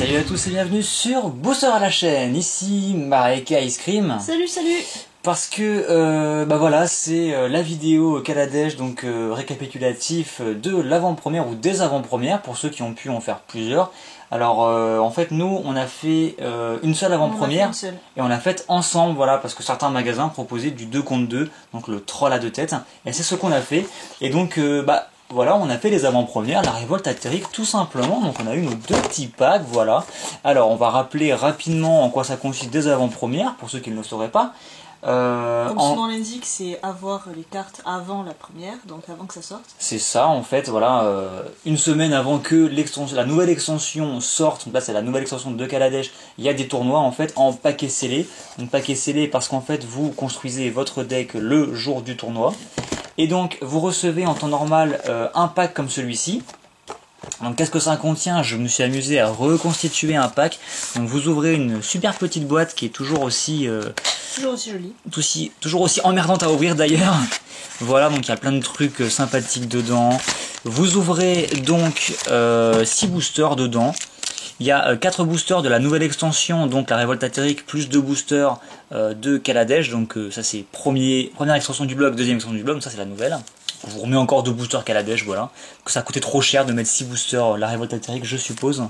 Salut à tous et bienvenue sur Booster à la chaîne, ici Marek Ice Cream. Salut, salut. Parce que bah voilà, c'est la vidéo Kaladesh, donc récapitulatif de l'avant-première ou des avant-premières pour ceux qui ont pu en faire plusieurs. Alors en fait nous on a fait une seule avant-première et on l'a faite ensemble, voilà, parce que certains magasins proposaient du 2 contre 2, donc le troll à deux têtes, et c'est ce qu'on a fait. Et donc bah voilà, on a fait les avant-premières, la révolte atérique tout simplement, donc on a eu nos deux petits packs, voilà. Alors on va rappeler rapidement en quoi ça consiste des avant-premières, pour ceux qui ne le sauraient pas. Comme son nom l'indique, c'est avoir les cartes avant la première, donc avant que ça sorte. C'est ça en fait, voilà, une semaine avant que la nouvelle extension sorte, donc là c'est la nouvelle extension de Kaladesh, il y a des tournois en fait en paquet scellé. Donc paquet scellé parce qu'en fait vous construisez votre deck le jour du tournoi. Et donc vous recevez en temps normal un pack comme celui-ci. Donc qu'est-ce que ça contient? Je me suis amusé à reconstituer un pack. Donc vous ouvrez une super petite boîte qui est toujours aussi jolie. Toujours aussi emmerdante à ouvrir d'ailleurs. Voilà, donc il y a plein de trucs sympathiques dedans. Vous ouvrez donc 6 boosters dedans. Il y a 4 boosters de la nouvelle extension, donc la révolte atérique, plus 2 boosters de Kaladesh. Donc ça c'est première extension du bloc, deuxième extension du bloc, donc ça c'est la nouvelle. On vous remet encore 2 boosters Kaladesh, voilà. Que ça a coûté trop cher de mettre 6 boosters la révolte atérique, je suppose.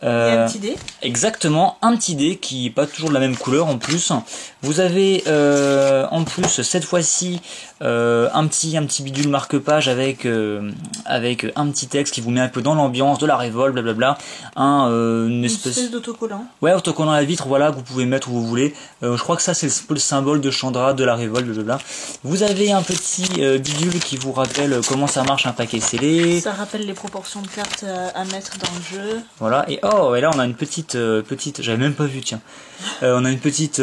Et un petit dé. Exactement, un petit dé qui n'est pas toujours de la même couleur en plus. Vous avez en plus cette fois-ci un petit bidule marque-page avec un petit texte qui vous met un peu dans l'ambiance de la révolte, blablabla. Une espèce d'autocollant. Ouais, autocollant à la vitre, voilà, que vous pouvez mettre où vous voulez. Je crois que ça c'est le symbole de Chandra, de la révolte, blablabla. Vous avez un petit bidule qui vous rappelle comment ça marche un paquet scellé. Ça rappelle les proportions de cartes à mettre dans le jeu. Voilà, et là on a une petite, j'avais même pas vu, tiens. On a une petite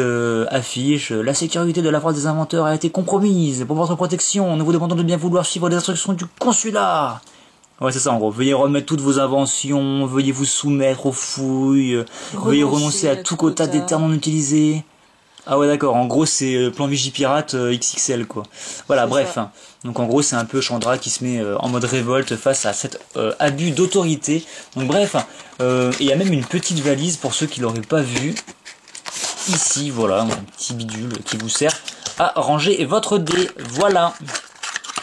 affiche. La sécurité de la phrase des inventeurs a été compromise. Pour votre protection, nous vous demandons de bien vouloir suivre les instructions du consulat. Ouais, c'est ça en gros. Veuillez remettre toutes vos inventions, veuillez vous soumettre aux fouilles, veuillez renoncer à tout quota des terres non utilisés. Ah ouais, d'accord, en gros c'est plan Vigipirate XXL quoi. Voilà, bref. Donc en gros c'est un peu Chandra qui se met en mode révolte face à cet abus d'autorité. Donc bref, il y a même une petite valise pour ceux qui l'auraient pas vu. Ici, voilà, un petit bidule qui vous sert à ranger votre dé. Voilà,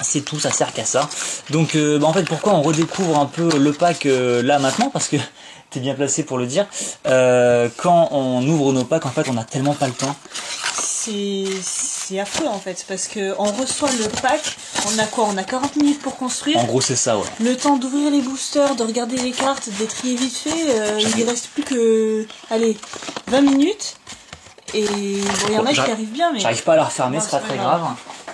c'est tout, ça sert qu'à ça. Donc en fait pourquoi on redécouvre un peu le pack là maintenant, parce que t'es bien placé pour le dire. Quand on ouvre nos packs, en fait on a tellement pas le temps. C'est affreux en fait, parce que on reçoit le pack, on a quoi? On a 40 minutes pour construire. En gros c'est ça, ouais. Le temps d'ouvrir les boosters, de regarder les cartes, de les trier vite fait, il reste plus que, allez, 20 minutes. Et bon, il y en a qui arrivent bien, mais... J'arrive pas à la refermer, c'est pas très grave.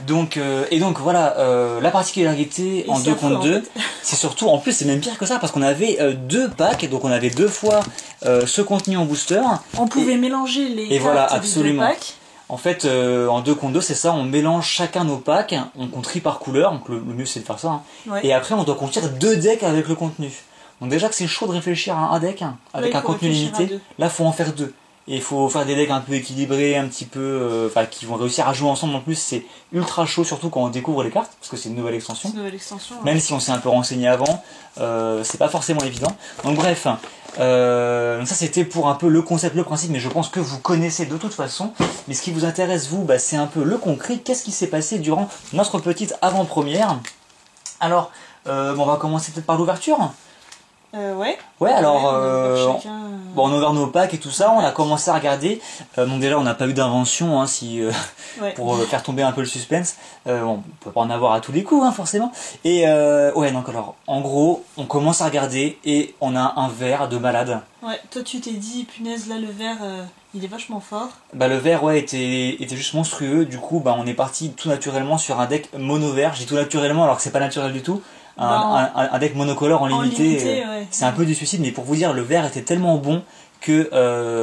Donc, et donc voilà, la particularité en 2 contre 2, c'est surtout, en plus c'est même pire que ça, parce qu'on avait 2 packs, donc on avait 2 fois ce contenu en booster. On pouvait mélanger les cartes voilà, absolument. des 2 packs. En fait, en 2 contre 2, c'est ça, on mélange chacun nos packs, on trie par couleur, donc le mieux c'est de faire ça. Hein. Ouais. Et après on doit construire 2 decks avec le contenu. Donc déjà que c'est chaud de réfléchir à un deck, avec un contenu limité, là faut en faire 2. Et il faut faire des decks un peu équilibrés, un petit peu, qui vont réussir à jouer ensemble. En plus, c'est ultra chaud, surtout quand on découvre les cartes, parce que c'est une nouvelle extension. Même si on s'est un peu renseigné avant, c'est pas forcément évident. Donc bref, ça c'était pour un peu le concept, le principe, mais je pense que vous connaissez de toute façon. Mais ce qui vous intéresse, vous, c'est un peu le concret. Qu'est-ce qui s'est passé durant notre petite avant-première? Alors, on va commencer peut-être par l'ouverture. Ouais, alors, bon, on a ouvert nos packs et tout ça, on a commencé à regarder. Donc déjà, on n'a pas eu d'invention, hein, pour faire tomber un peu le suspense. On peut pas en avoir à tous les coups, hein, forcément. Et ouais, donc alors, en gros, on commence à regarder et on a un verre de malade. Ouais, toi tu t'es dit, punaise, là le verre, il est vachement fort. Bah le verre, ouais, était juste monstrueux. Du coup, on est parti tout naturellement sur un deck mono vert. Je dis tout naturellement alors que c'est pas naturel du tout. Un deck monocolore en limité, ouais. C'est un peu du suicide, mais pour vous dire, le vert était tellement bon que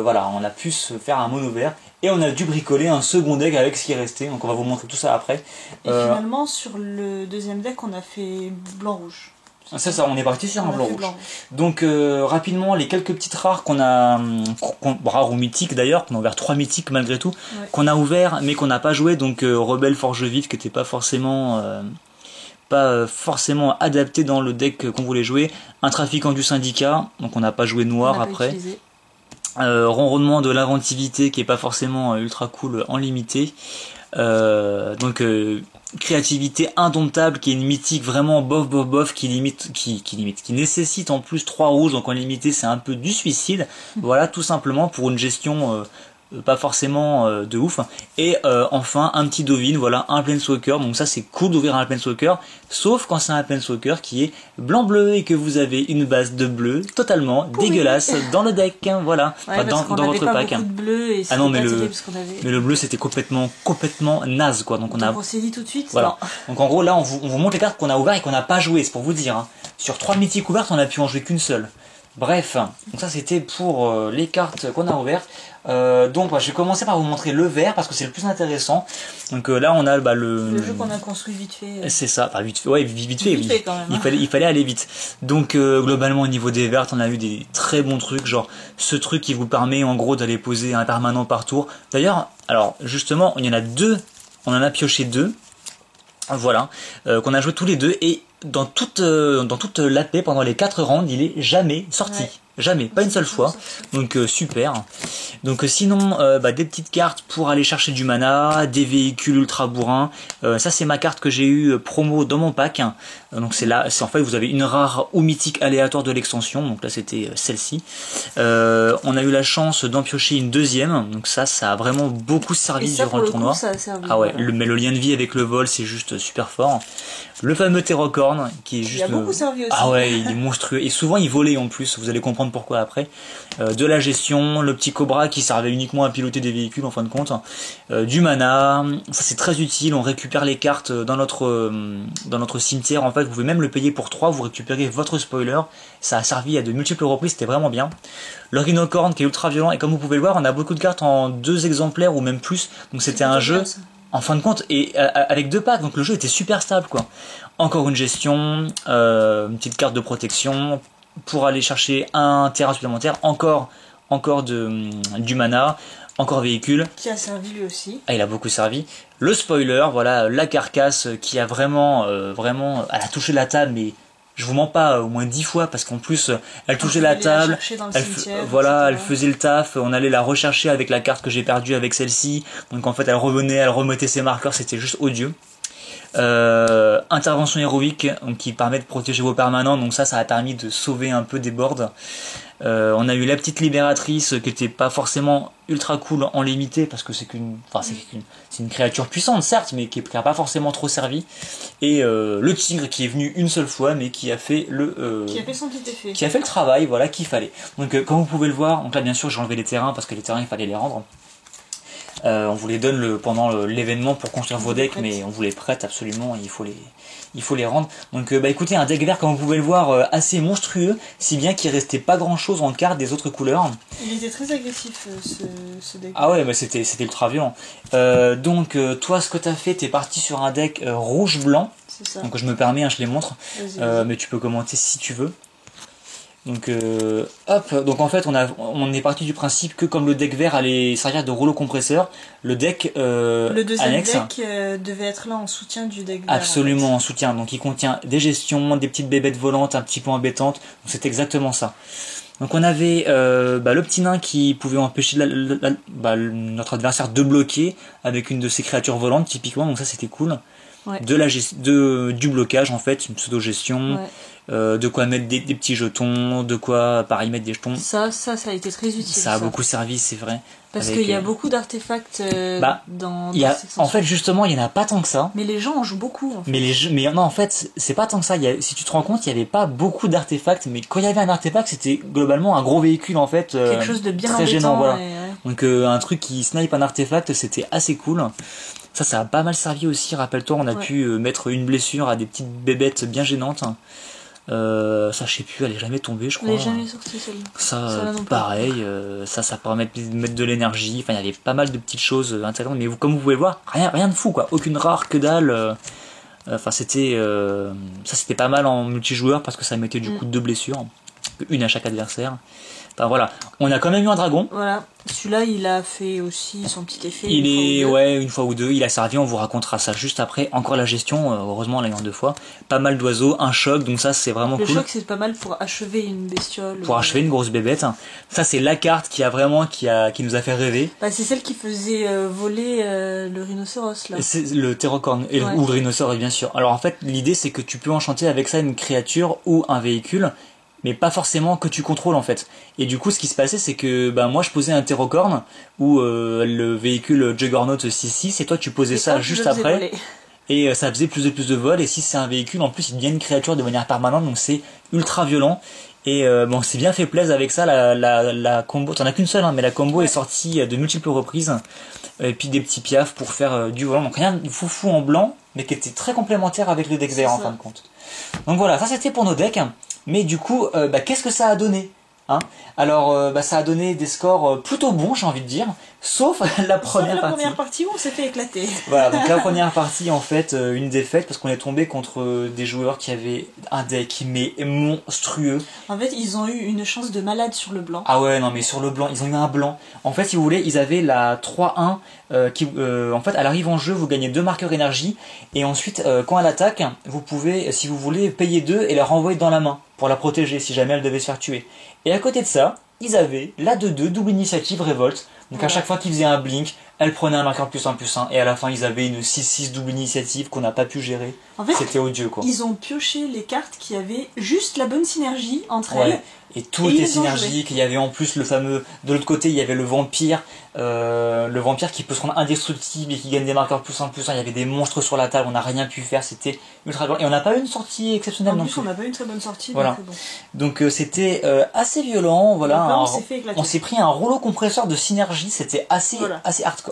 voilà, on a pu se faire un mono vert et on a dû bricoler un second deck avec ce qui restait. Donc on va vous montrer tout ça après. Et finalement, sur le deuxième deck, on a fait blanc-rouge. C'est ça, on est parti sur un blanc-rouge. Donc rapidement, les quelques petites rares qu'on a, rares ou mythiques d'ailleurs, qu'on a ouvert 3 mythiques malgré tout, qu'on a ouvert mais qu'on n'a pas joué. Donc Rebelle Forge Vide qui n'était pas forcément pas forcément adapté dans le deck qu'on voulait jouer. Un trafiquant du syndicat, donc on n'a pas joué noir après. Ronronnement de l'inventivité qui est pas forcément ultra cool en limité. Donc créativité indomptable qui est une mythique vraiment bof qui nécessite en plus 3 rouges, donc en limité c'est un peu du suicide. Voilà, tout simplement pour une gestion pas forcément de ouf. Et enfin un petit Dovin, voilà, un Planeswalker, donc ça c'est cool d'ouvrir un Planeswalker, sauf quand c'est un Planeswalker qui est blanc-bleu et que vous avez une base de bleu totalement dégueulasse dans le deck, voilà, ouais, dans votre pack. De bleu et ah non mais le bleu c'était complètement naze quoi, donc on s'est dit tout de suite, voilà. Donc en gros là on vous montre les cartes qu'on a ouvertes et qu'on n'a pas joué, c'est pour vous dire, hein. Sur 3 mythiques ouvertes on a pu en jouer qu'une seule. Bref, donc ça c'était pour les cartes qu'on a ouvertes. Donc je vais commencer par vous montrer le vert parce que c'est le plus intéressant. Donc là on a le jeu qu'on a construit vite fait. C'est ça, enfin vite fait, ouais, vite fait quand même, hein. il fallait aller vite. Donc globalement au niveau des vertes on a eu des très bons trucs, genre ce truc qui vous permet en gros d'aller poser un permanent par tour. D'ailleurs, alors justement il y en a deux, on en a pioché deux. Voilà, qu'on a joué tous les deux et dans toute l'AP pendant les 4 rounds il est jamais sorti. Ouais. Jamais, pas une seule fois. Donc super. Donc sinon des petites cartes pour aller chercher du mana, des véhicules ultra bourrins. Ça c'est ma carte que j'ai eu promo dans mon pack. Donc c'est en fait vous avez une rare ou mythique aléatoire de l'extension. Donc là c'était celle-ci. On a eu la chance d'en piocher une deuxième. Donc ça a vraiment beaucoup servi durant le tournoi. Ça a servi, ah ouais, mais le lien de vie avec le vol c'est juste super fort. Le fameux Terracorn qui est juste. Il a beaucoup servi aussi. Ah ouais, il est monstrueux. Et souvent il volait en plus, vous allez comprendre pourquoi après. De la gestion, le petit Cobra qui servait uniquement à piloter des véhicules en fin de compte. Du mana, ça c'est très utile, on récupère les cartes dans notre cimetière. En fait, vous pouvez même le payer pour 3, vous récupérez votre spoiler. Ça a servi à de multiples reprises, c'était vraiment bien. Le Rhinocorn qui est ultra violent, et comme vous pouvez le voir, on a beaucoup de cartes en 2 exemplaires ou même plus. Donc c'était un jeu. En fin de compte, et avec 2 packs, donc le jeu était super stable quoi. Encore une gestion, une petite carte de protection pour aller chercher un terrain supplémentaire, encore du mana, encore véhicule. Qui a servi lui aussi. Ah, il a beaucoup servi. Le spoiler, voilà, la carcasse qui a vraiment, elle a touché la table, mais je vous mens pas, au moins 10 fois, parce qu'en plus, elle touchait la table, elle faisait le taf, on allait la rechercher avec la carte que j'ai perdue avec celle-ci, donc en fait elle revenait, elle remettait ses marqueurs, c'était juste odieux. Intervention héroïque donc, qui permet de protéger vos permanents, donc ça a permis de sauver un peu des boards. On a eu la petite libératrice qui était pas forcément ultra cool en limité parce que c'est une créature puissante certes mais qui n'a pas forcément trop servi, et le tigre qui est venu une seule fois mais qui a fait son petit effet, qui a fait le travail voilà qu'il fallait. Donc comme vous pouvez le voir, donc là bien sûr j'ai enlevé les terrains parce que les terrains il fallait les rendre. On vous les donne pendant l'événement pour construire vos decks, mais on vous les prête absolument, il faut les rendre. Donc écoutez, un deck vert comme vous pouvez le voir assez monstrueux, si bien qu'il restait pas grand chose en cartes des autres couleurs. Il était très agressif ce deck. Ah ouais, bah c'était ultra violent. Donc toi ce que t'as fait, t'es parti sur un deck rouge-blanc. C'est ça. Donc je me permets, je les montre, vas-y. mais tu peux commenter si tu veux. Donc donc en fait on est parti du principe que comme le deck vert allait servir de rouleau compresseur, le deck le deuxième annexe, deck devait être là en soutien du deck vert. Absolument en soutien, donc il contient des gestions, des petites bébêtes volantes un petit peu embêtantes, donc c'est exactement ça. Donc on avait le petit nain qui pouvait empêcher notre adversaire de bloquer avec une de ses créatures volantes typiquement, donc ça c'était cool. Ouais. Du blocage en fait, une pseudo-gestion. Ouais. De quoi mettre des petits jetons, de quoi pareil mettre des jetons. Ça a été très utile. Ça a beaucoup servi, c'est vrai. Parce qu'il y a beaucoup d'artefacts dans cette extension. En fait, justement, il n'y en a pas tant que ça. Mais les gens en jouent beaucoup. En fait. Mais non, en fait, c'est pas tant que ça. Si tu te rends compte, il n'y avait pas beaucoup d'artefacts. Mais quand il y avait un artefact, c'était globalement un gros véhicule en fait. Quelque chose de bien très embêtant, gênant, voilà. Ouais. Donc un truc qui snipe un artefact, c'était assez cool. Ça a pas mal servi aussi. Rappelle-toi, on a pu mettre une blessure à des petites bébêtes bien gênantes. Ça je sais plus, elle est jamais tombée je crois. Elle est jamais sortie celle-là. Ça pareil, ça permet de mettre de l'énergie, enfin il y avait pas mal de petites choses intéressantes, mais comme vous pouvez le voir, rien de fou quoi, aucune rare que dalle. Enfin c'était pas mal en multijoueur parce que ça mettait du coup 2 blessures. une à chaque adversaire. Enfin voilà, on a quand même eu un dragon. Voilà, celui-là il a fait aussi son petit effet. Une fois ou deux, il a servi, on vous racontera ça juste après. Encore la gestion, heureusement on l'a eu en 2 fois. Pas mal d'oiseaux, un choc, donc ça c'est vraiment cool. Le choc c'est pas mal pour achever une bestiole. Pour achever une grosse bébête. Ça c'est la carte qui nous a fait rêver. Bah, c'est celle qui faisait voler le rhinocéros là. C'est le pterocorne, ou le rhinocéros bien sûr. Alors en fait l'idée c'est que tu peux enchanter avec ça une créature ou un véhicule, mais pas forcément que tu contrôles en fait. Et du coup ce qui se passait c'est que moi je posais un pterocorne ou le véhicule Juggernaut 6-6 et toi tu posais ça juste après et ça faisait plus de vol, et si c'est un véhicule en plus il devient une créature de manière permanente, donc c'est ultra violent. Et c'est bien fait plaisir avec ça, la combo, t'en as qu'une seule mais la combo est sortie de multiples reprises, et puis des petits piafs pour faire du volant, donc rien de foufou en blanc mais qui était très complémentaire avec le deck vert en fin de compte. Donc voilà, ça c'était pour nos decks. Mais du coup, qu'est-ce que ça a donné, hein? Alors, ça a donné des scores plutôt bons, j'ai envie de dire, sauf la première partie où on s'est fait éclater. Voilà, donc la première partie, en fait, une défaite, parce qu'on est tombé contre des joueurs qui avaient un deck mais monstrueux. En fait, ils ont eu une chance de malade sur le blanc. Ah ouais, non mais sur le blanc, ils ont eu un blanc. En fait, si vous voulez, ils avaient la 3-1, en fait, à l'arrivée en jeu, vous gagnez 2 marqueurs énergie, et ensuite, quand elle attaque, vous pouvez, si vous voulez, payer 2 et la renvoyer dans la main, pour la protéger si jamais elle devait se faire tuer. Et à côté de ça, ils avaient la 2-2, double initiative révolte. Donc à chaque fois qu'ils faisaient un blink, elle prenait un marqueur +1/+1, et à la fin ils avaient une 6-6 double initiative qu'on n'a pas pu gérer. En fait, c'était odieux quoi. Ils ont pioché les cartes qui avaient juste la bonne synergie entre elles. Et tout était synergique. Il y avait en plus le fameux, de l'autre côté il y avait le vampire qui peut se rendre indestructible et qui gagne des marqueurs +1/+1. Il y avait des monstres sur la table, on n'a rien pu faire, c'était ultra violent. Et on n'a pas eu une sortie exceptionnelle non plus. On n'a pas eu une très bonne sortie. Voilà. Donc c'était assez violent. Voilà. On s'est pris un rouleau compresseur de synergie, c'était assez hardcore.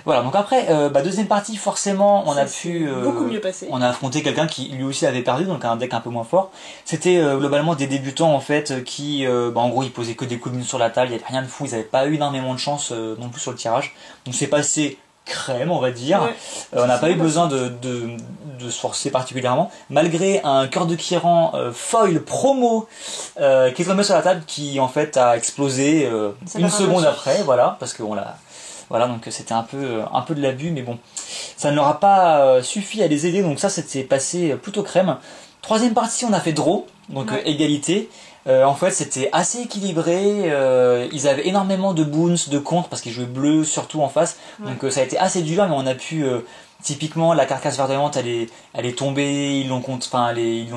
Voilà, donc après, deuxième partie, forcément, on a pu... beaucoup mieux passé. On a affronté quelqu'un qui lui aussi avait perdu, donc un deck un peu moins fort. C'était globalement des débutants en fait qui, en gros, ils posaient que des coups de mine sur la table, il n'y avait rien de fou, ils n'avaient pas eu énormément de chance non plus sur le tirage. Donc c'est passé crème, on va dire. Ouais, on n'a pas eu besoin de se forcer particulièrement, malgré un cœur de Kiran foil promo qui est tombé sur la table, qui en fait a explosé une seconde après, voilà, parce qu'on l'a... Voilà, donc c'était un peu de l'abus, mais bon, ça ne leur a pas suffi à les aider, donc ça c'était passé plutôt crème. Troisième partie, on a fait draw, donc égalité. En fait, c'était assez équilibré, ils avaient énormément de boons, de contre, parce qu'ils jouaient bleu surtout en face, donc ça a été assez dur, mais on a pu... typiquement, la carcasse verdoyante, elle est tombée, ils l'ont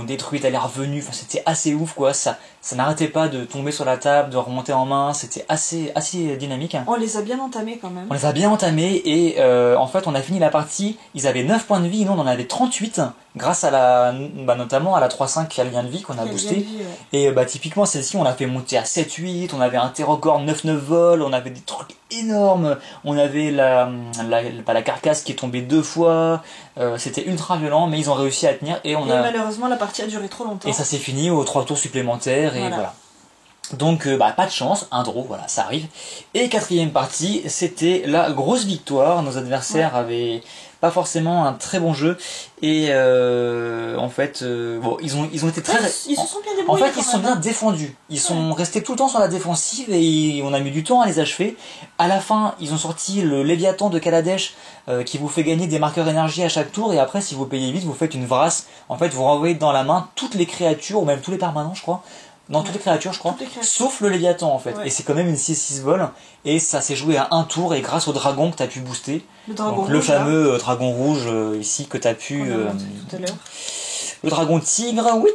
détruite, elle est revenue, enfin c'était assez ouf quoi, ça n'arrêtait pas de tomber sur la table, de remonter en main, c'était assez dynamique. On les a bien entamés quand même. On les a bien entamés, et en fait on a fini la partie, ils avaient 9 points de vie, nous on en avait 38, grâce à notamment à la 3-5 qui a le lien de vie qu'on a boosté. Et typiquement celle-ci on l'a fait monter à 7-8, on avait un Terrorcorn 9-9 vol, on avait des trucs énormes, on avait la carcasse qui est tombée 2 fois, c'était ultra violent, mais ils ont réussi à tenir, et malheureusement la partie a duré trop longtemps. Et ça s'est fini aux 3 tours supplémentaires, et voilà. Donc pas de chance, un draw, voilà, ça arrive. Et quatrième partie, c'était la grosse victoire. Nos adversaires avaient pas forcément un très bon jeu, et en fait ils ont été très... Ils se sont bien débrouillés. En fait ils se sont bien défendus, ils sont restés tout le temps sur la défensive, et on a mis du temps à les achever. À la fin ils ont sorti le Léviathan de Kaladesh qui vous fait gagner des marqueurs énergie à chaque tour, et après si vous payez vite vous faites une vrasse. En fait vous renvoyez dans la main toutes les créatures, ou même tous les permanents je crois. Non, toutes les créatures, je crois, sauf le Léviathan en fait. Et c'est quand même une 6-6 vol, et ça s'est joué à un tour, et grâce au dragon que tu as pu booster. Le fameux dragon rouge ici que tu as pu. Tout à l'heure. Le dragon tigre, oui,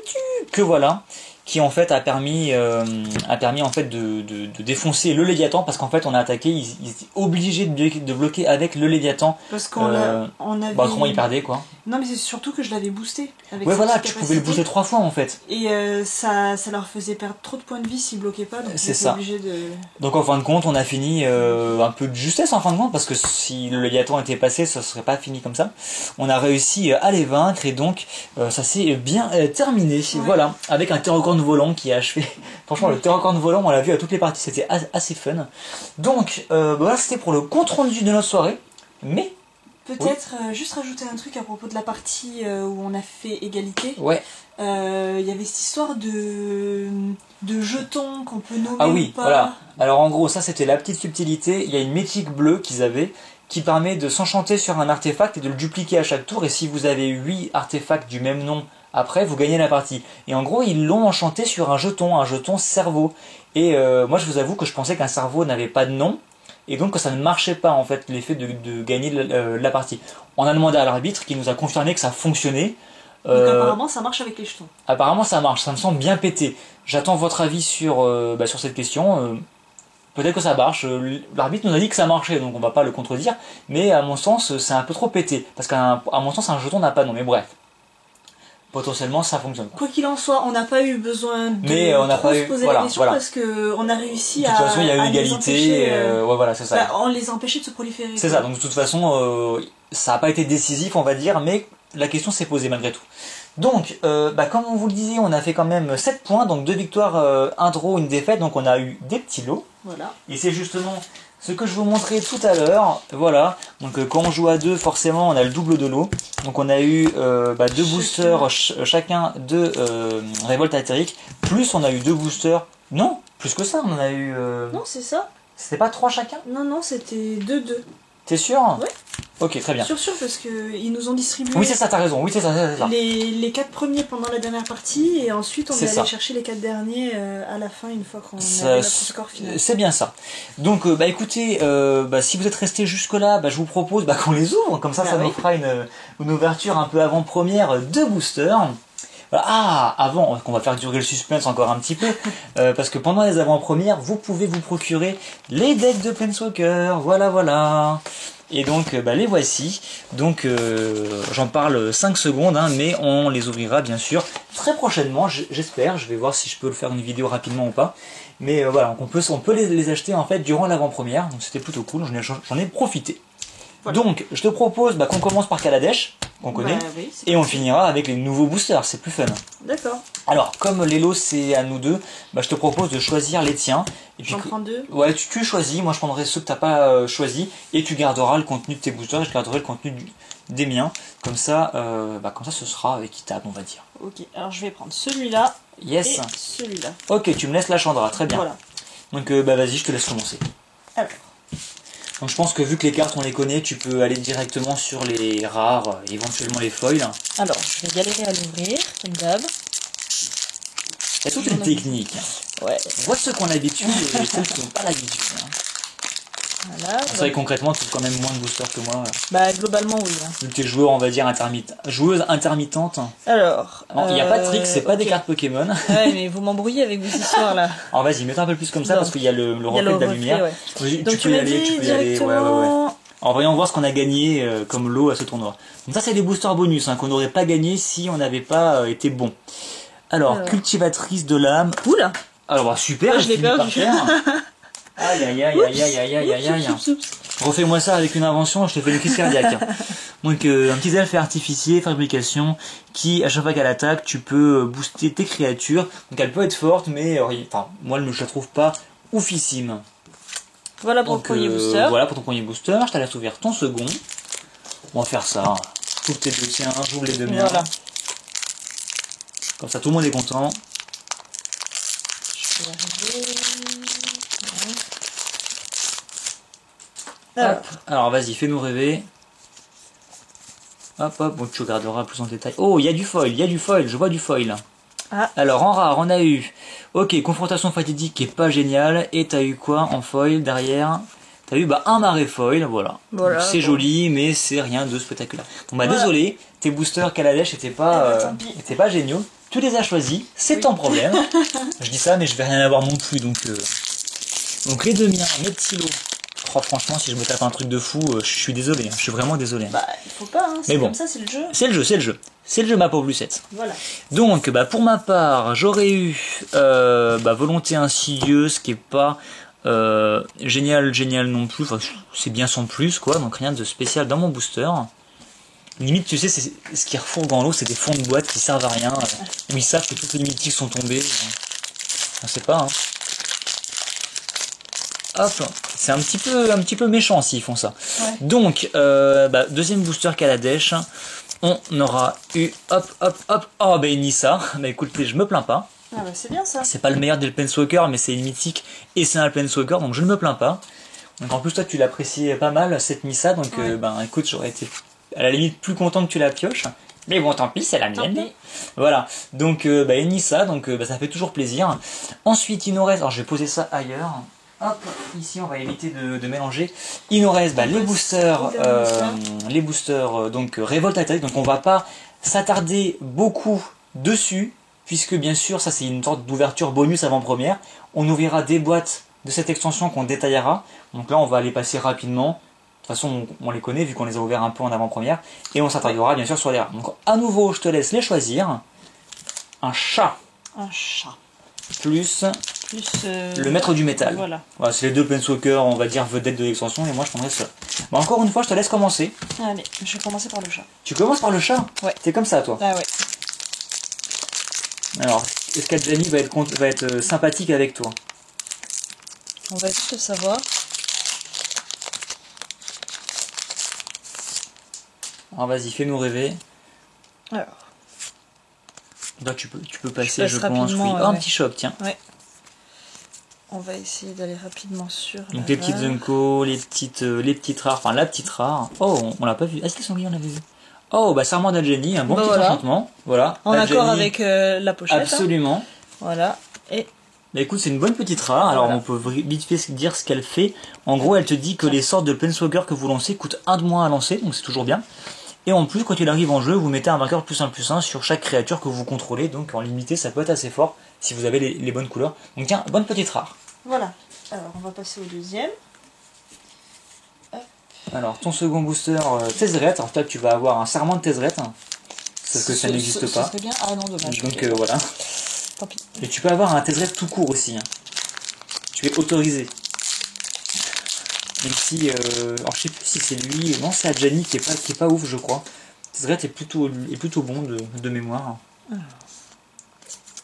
que voilà. Qui en fait a permis en fait de défoncer le Léviathan, parce qu'en fait on a attaqué, ils étaient obligés de bloquer avec le Léviathan, parce qu'on avait... autrement ils perdaient quoi. Non mais c'est surtout que je l'avais boosté avec voilà, tu pouvais le booster 3 fois en fait, et ça leur faisait perdre trop de points de vie s'ils bloquaient pas, donc c'est ça. Obligé de... Donc en fin de compte on a fini un peu de justesse en fin de compte, parce que si le Léviathan était passé ça serait pas fini comme ça. On a réussi à les vaincre, et donc ça s'est bien terminé, voilà, avec un Terrorcorn volant qui a achevé. Franchement le Terrorcorn volant on l'a vu à toutes les parties, c'était assez fun. Donc voilà, c'était pour le compte rendu de notre soirée, mais Peut-être juste rajouter un truc à propos de la partie où on a fait égalité. Ouais. Il y avait cette histoire de jetons qu'on peut nommer Ah oui, ou pas. voilà. Alors en gros, ça c'était la petite subtilité. Il y a une mythique bleue qu'ils avaient qui permet de s'enchanter sur un artefact et de le dupliquer à chaque tour. Et si vous avez 8 artefacts du même nom après, vous gagnez la partie. Et en gros, ils l'ont enchanté sur un jeton cerveau. Et moi, je vous avoue que je pensais qu'un cerveau n'avait pas de nom. Et donc que ça ne marchait pas en fait l'effet de gagner la partie. On a demandé à l'arbitre qui nous a confirmé que ça fonctionnait. Donc apparemment ça marche avec les jetons. Apparemment ça marche, ça me semble bien pété. J'attends votre avis sur cette question. Peut-être que ça marche. L'arbitre nous a dit que ça marchait, donc on va pas le contredire. Mais à mon sens c'est un peu trop pété. Parce qu'à mon sens un jeton n'a pas de nom. Mais bref. Potentiellement ça fonctionne. Quoi qu'il en soit, on n'a pas eu besoin de se poser la question parce qu'on a réussi à. De toute façon, il y a eu égalité. Ouais, voilà, c'est ça. Bah, on les a empêchés de se proliférer. C'est ça. Donc de toute façon, ça n'a pas été décisif, on va dire, mais la question s'est posée malgré tout. Donc, comme on vous le disait, on a fait quand même 7 points, donc 2 victoires, 1 draw, une défaite, donc on a eu des petits lots. Voilà. Et c'est justement ce que je vous montrais tout à l'heure. Voilà. Donc quand on joue à 2, forcément, on a le double de lot. Donc on a eu 2 boosters, chacun 2 révoltes éthériques, plus on a eu 2 boosters. Non, plus que ça, on en a eu. Non, c'est ça. C'était pas 3 chacun? Non, c'était 2-2. T'es sûr? Ouais. Ok, très bien. Sûr, parce qu'ils nous ont distribué. Oui, c'est ça, t'as raison. Oui, c'est ça. Les 4 premiers pendant la dernière partie, et ensuite on est allé chercher les 4 derniers à la fin, une fois qu'on avait notre score final. C'est bien ça. Donc, écoutez, si vous êtes resté jusque-là, je vous propose qu'on les ouvre. Comme ça, ça nous fera une ouverture un peu avant-première de booster. Voilà. Ah, avant, qu'on va faire durer le suspense encore un petit peu, parce que pendant les avant-premières, vous pouvez vous procurer les decks de Planeswalker. Voilà. Et donc les voici. Donc j'en parle 5 secondes, mais on les ouvrira bien sûr très prochainement, j'espère. Je vais voir si je peux le faire une vidéo rapidement ou pas. Mais voilà, on peut les acheter en fait durant l'avant-première, donc c'était plutôt cool, j'en ai profité. Voilà. Donc je te propose qu'on commence par Kaladesh, qu'on connaît, et on finira avec les nouveaux boosters, c'est plus fun. D'accord. Alors comme les lots c'est à nous deux, je te propose de choisir les tiens. J'en prends 2. Ouais, tu choisis, moi je prendrai ceux que t'as pas choisi, et tu garderas le contenu de tes boosters, et je garderai le contenu des miens. Comme ça ce sera équitable, on va dire. Ok, alors je vais prendre celui-là. Yes. Et celui-là. Ok, tu me laisses la Chandra, très bien. Voilà. Donc vas-y, je te laisse commencer. Alors. Donc je pense que vu que les cartes on les connaît, tu peux aller directement sur les rares, éventuellement les foils. Alors, je vais galérer à l'ouvrir, comme d'hab. Il y a toute une technique. Ouais. On voit ceux qu'on a l'habitude et ceux qui n'ont pas l'habitude. Voilà. C'est vrai que concrètement, tu as quand même moins de boosters que moi. Globalement, oui. Vu que tu es joueur, on va dire, joueuse intermittente. Alors. Non, il n'y a pas de trick, c'est pas des cartes Pokémon. Ouais, mais vous m'embrouillez avec vos histoires là. Alors vas-y, mets-toi un peu plus comme ça parce qu'il y a le reflet de la lumière. Ouais. Donc tu peux y aller. Ouais. Alors voyons voir ce qu'on a gagné comme lot à ce tournoi. Donc ça, c'est des boosters bonus qu'on n'aurait pas gagné si on n'avait pas été bon. Alors, cultivatrice de l'âme. Oula. Alors super, je l'ai perdu. Aïe. Refais-moi ça avec une invention, je te fais une crise cardiaque. Donc un petit elfe artificier, fabrication, qui à chaque fois qu'elle attaque, tu peux booster tes créatures. Donc elle peut être forte, mais moi je la trouve pas oufissime. Voilà pour ton premier booster. Voilà pour ton premier booster, je te laisse ouvrir ton second. On va faire ça. J'ouvre tes deux tiens, j'ouvre les deux miens. Voilà. Comme ça tout le monde est content. Je vais arriver. Alors vas-y, fais-nous rêver. Hop, bon, tu regarderas plus en détail. Oh, il y a du foil, je vois du foil. Ah. Alors en rare, on a eu, confrontation fatidique qui est pas géniale, et t'as eu quoi en foil derrière? T'as eu un marais foil, voilà. C'est joli, mais c'est rien de spectaculaire. Bon désolé, tes boosters Kaladesh étaient pas géniaux. Tu les as choisis, c'est ton problème. Je dis ça, mais je vais rien avoir non plus, donc les deux miens, mes petits lots. Franchement, si je me tape un truc de fou, je suis désolé, je suis vraiment désolé. Il faut pas, c'est comme ça, c'est le jeu. C'est le jeu ma pauvre Lucette. Voilà. Donc, pour ma part, j'aurais eu volonté insidieuse, qui est pas génial non plus, c'est bien sans plus, quoi, donc rien de spécial dans mon booster. Limite, tu sais, c'est ce qui refourgue dans l'eau, c'est des fonds de boîte qui servent à rien, où ils savent que toutes les mythiques sont tombées. On sait pas, Hop, C'est un petit peu méchant s'ils font ça. Ouais. Donc, deuxième booster Kaladesh. On aura eu, oh bah Nissa. Bah écoutez, je me plains pas. Ah bah c'est bien ça. C'est pas le meilleur des Planeswalkers, mais c'est une mythique et c'est un Planeswalker, donc je ne me plains pas. Donc en plus toi tu l'apprécies pas mal cette Nissa, donc ouais. Écoute, j'aurais été à la limite plus content que tu la pioches. Mais bon, tant pis, c'est la mienne. Voilà, donc Nissa, donc ça fait toujours plaisir. Ensuite, il nous reste, alors je vais poser ça ailleurs. Hop, ici on va éviter de mélanger. Il nous reste les boosters donc Révolte Attaque. Donc on va pas s'attarder beaucoup dessus, puisque bien sûr ça c'est une sorte d'ouverture bonus avant-première. On ouvrira des boîtes de cette extension qu'on détaillera. Donc là on va les passer rapidement. De toute façon on les connaît vu qu'on les a ouverts un peu en avant-première. Et on s'attaquera bien sûr sur les rares. Donc à nouveau je te laisse les choisir. Un chat. Un chat. Plus le maître du métal. Voilà, c'est les deux Planeswalkers, on va dire, vedettes de l'extension, et moi je prendrai ça. Bon, encore une fois, je te laisse commencer. Allez, je vais commencer par le chat. Tu commences par le chat? Ouais. T'es comme ça, toi? Ah ouais. Alors, est-ce qu'Adjani va être sympathique avec toi? On va juste le savoir. Alors vas-y, fais-nous rêver. Alors. Là, tu peux passer, je pense. Oui. Un petit shop, tiens. Ouais. On va essayer d'aller rapidement sur. Donc les petites Zunko, les petites rares, enfin la petite rare. Oh, on l'a pas vu. Est-ce qu'ils sont liés, on l'avait vu? Oh, Serment d'Adjani, un bon petit enchantement. Voilà. En accord avec la pochette. Absolument. Hein. Voilà. Et. Bah écoute, c'est une bonne petite rare. Alors on peut vite fait dire ce qu'elle fait. En gros, elle te dit que les sortes de Planeswalker que vous lancez coûtent 1 de moins à lancer, donc c'est toujours bien. Et en plus, quand il arrive en jeu, vous mettez un vainqueur +1/+1 sur chaque créature que vous contrôlez. Donc en limité, ça peut être assez fort si vous avez les bonnes couleurs. Donc tiens, bonne petite rare. Voilà. Alors, on va passer au deuxième. Hop. Alors, ton second booster, Tezzeret. Alors toi, tu vas avoir un serment de Tezzeret. Sauf que ça n'existe pas. Ça serait bien. Ah non, dommage. Donc voilà. Tant pis. Et tu peux avoir un Tezzeret tout court aussi. Tu es autorisé. Même si, alors je sais plus si c'est lui, non c'est Adjani qui est pas ouf je crois. Tezzeret est plutôt bon de mémoire.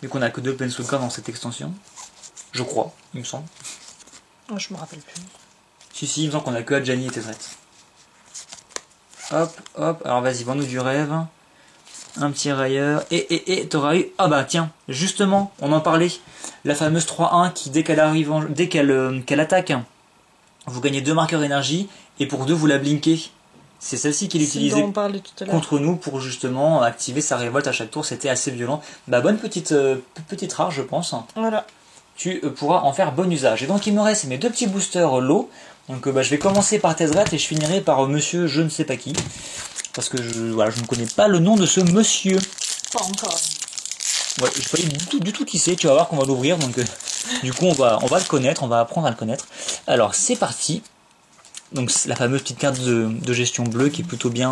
Vu qu'on a que 2 Planeswalkers dans cette extension. Je crois, il me semble. Oh, je me rappelle plus. Si, il me semble qu'on a que Adjani et Tezzeret. Hop, alors vas-y, vends-nous du rêve. Un petit railleur. Et t'auras eu... Ah bah tiens, justement, on en parlait. La fameuse 3-1 qui, dès qu'elle attaque, vous gagnez 2 marqueurs énergie, et pour 2 vous la blinkez. C'est celle-ci qu'il utilisait contre nous pour justement activer sa révolte à chaque tour, c'était assez violent. Bah bonne petite rare je pense. Voilà. Tu pourras en faire bon usage. Et donc il me reste mes 2 petits boosters low. Donc je vais commencer par Tezzeret et je finirai par monsieur je ne sais pas qui. Parce que je ne connais pas le nom de ce monsieur. Pas encore. Ouais, je sais pas du tout qui c'est, tu vas voir qu'on va l'ouvrir, donc du coup on va le connaître, on va apprendre à le connaître. Alors c'est parti. Donc la fameuse petite carte de gestion bleue qui est plutôt bien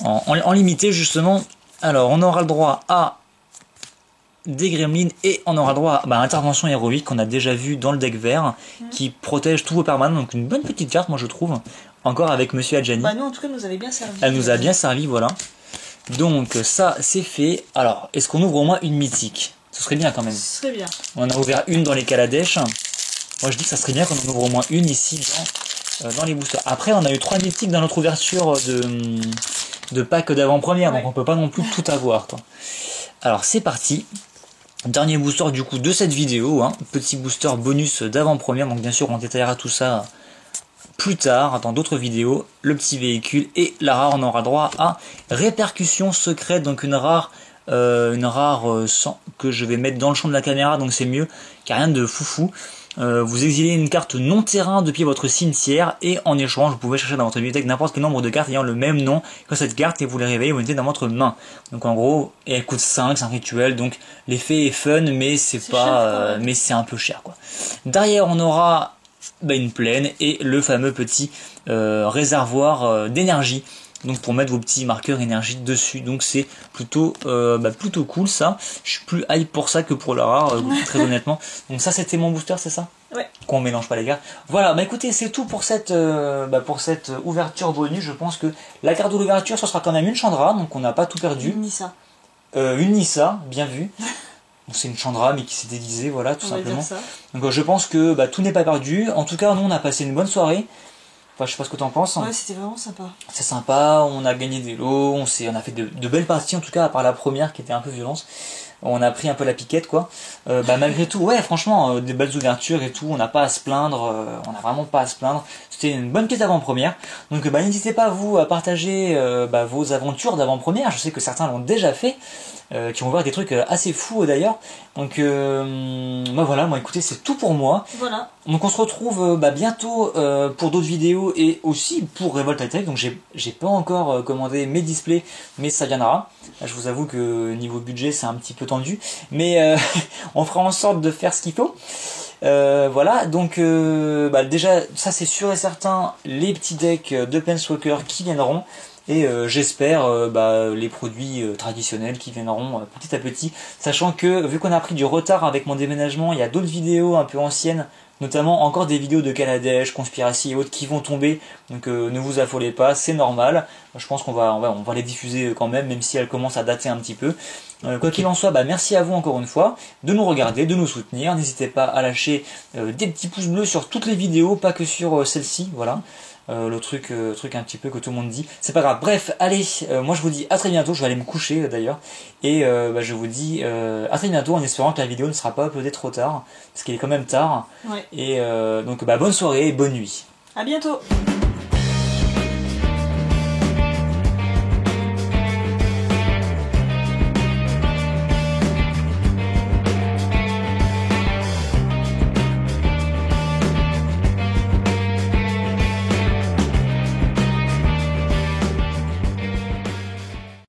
en limité justement. Alors on aura le droit à des gremlins et on aura le droit à intervention héroïque qu'on a déjà vu dans le deck vert qui protège tous vos permanents, donc une bonne petite carte moi je trouve, encore avec monsieur Adjani. Nous en tout cas nous avait bien servi. Elle nous a bien servi, voilà. Donc ça c'est fait. Alors est-ce qu'on ouvre au moins une mythique? Ce serait bien quand même. Ce serait bien. On a ouvert une dans les Kaladesh. Moi je dis que ça serait bien qu'on en ouvre au moins une ici dans les boosters. Après on a eu 3 mythiques dans notre ouverture de pack d'avant-première, donc on peut pas non plus tout avoir quoi. Alors c'est parti. Dernier booster du coup de cette vidéo, petit booster bonus d'avant-première, donc bien sûr on détaillera tout ça plus tard dans d'autres vidéos. Le petit véhicule et la rare, on aura droit à répercussion secrète, donc une rare sans, que je vais mettre dans le champ de la caméra, donc c'est mieux, car rien de foufou. Vous exilez une carte non terrain depuis votre cimetière et en échange vous pouvez chercher dans votre bibliothèque n'importe quel nombre de cartes ayant le même nom que cette carte et vous les réveillez, vous mettez dans votre main. Donc en gros, et elle coûte 5, c'est un rituel, donc l'effet est fun mais c'est pas mais c'est un peu cher quoi. Derrière on aura une plaine et le fameux petit réservoir d'énergie. Donc pour mettre vos petits marqueurs énergie dessus, donc c'est plutôt cool ça. Je suis plus hype pour ça que pour la rare, très honnêtement. Donc ça c'était mon booster, c'est ça? Ouais. Qu'on mélange pas les gars. Voilà, écoutez, c'est tout pour cette ouverture bonus. Je pense que la carte de l'ouverture, ce sera quand même une Chandra, donc on n'a pas tout perdu. Une Nissa. Une Nissa, bien vu. c'est une Chandra mais qui s'est déguisée, voilà, tout On va simplement. dire ça. Donc je pense que tout n'est pas perdu. En tout cas, nous on a passé une bonne soirée. Enfin, je sais pas ce que t'en penses. Ouais, c'était vraiment sympa. C'est sympa, on a gagné des lots, on a fait de belles parties, en tout cas, à part la première qui était un peu violente. On a pris un peu la piquette, quoi. Malgré tout, ouais, franchement, des belles ouvertures et tout, on n'a pas à se plaindre, on n'a vraiment pas à se plaindre. C'était une bonne pièce d'avant-première. Donc n'hésitez pas, vous, à partager vos aventures d'avant-première. Je sais que certains l'ont déjà fait, qui vont voir des trucs assez fous d'ailleurs. Donc voilà, moi écoutez, c'est tout pour moi. Voilà. Donc on se retrouve bientôt pour d'autres vidéos et aussi pour Revolt High-Tech. Donc j'ai pas encore commandé mes displays, mais ça viendra. Je vous avoue que niveau budget c'est un petit peu tendu, mais on fera en sorte de faire ce qu'il faut. Voilà, donc déjà ça c'est sûr et certain, les petits decks de Planeswalker qui viendront. Et j'espère les produits traditionnels qui viendront petit à petit, sachant que vu qu'on a pris du retard avec mon déménagement, il y a d'autres vidéos un peu anciennes, notamment encore des vidéos de Kaladesh, Conspiracy et autres qui vont tomber, donc ne vous affolez pas, c'est normal. Je pense qu'on va les diffuser quand même si elles commencent à dater un petit peu. Quoi qu'il en soit, merci à vous encore une fois de nous regarder, de nous soutenir. N'hésitez pas à lâcher des petits pouces bleus sur toutes les vidéos, pas que sur celle-ci, voilà. Le truc un petit peu que tout le monde dit, c'est pas grave. Bref, allez, moi je vous dis à très bientôt, je vais aller me coucher d'ailleurs, et je vous dis à très bientôt en espérant que la vidéo ne sera pas uploadée trop tard, parce qu'il est quand même tard. Ouais. Et donc bonne soirée et bonne nuit. À bientôt.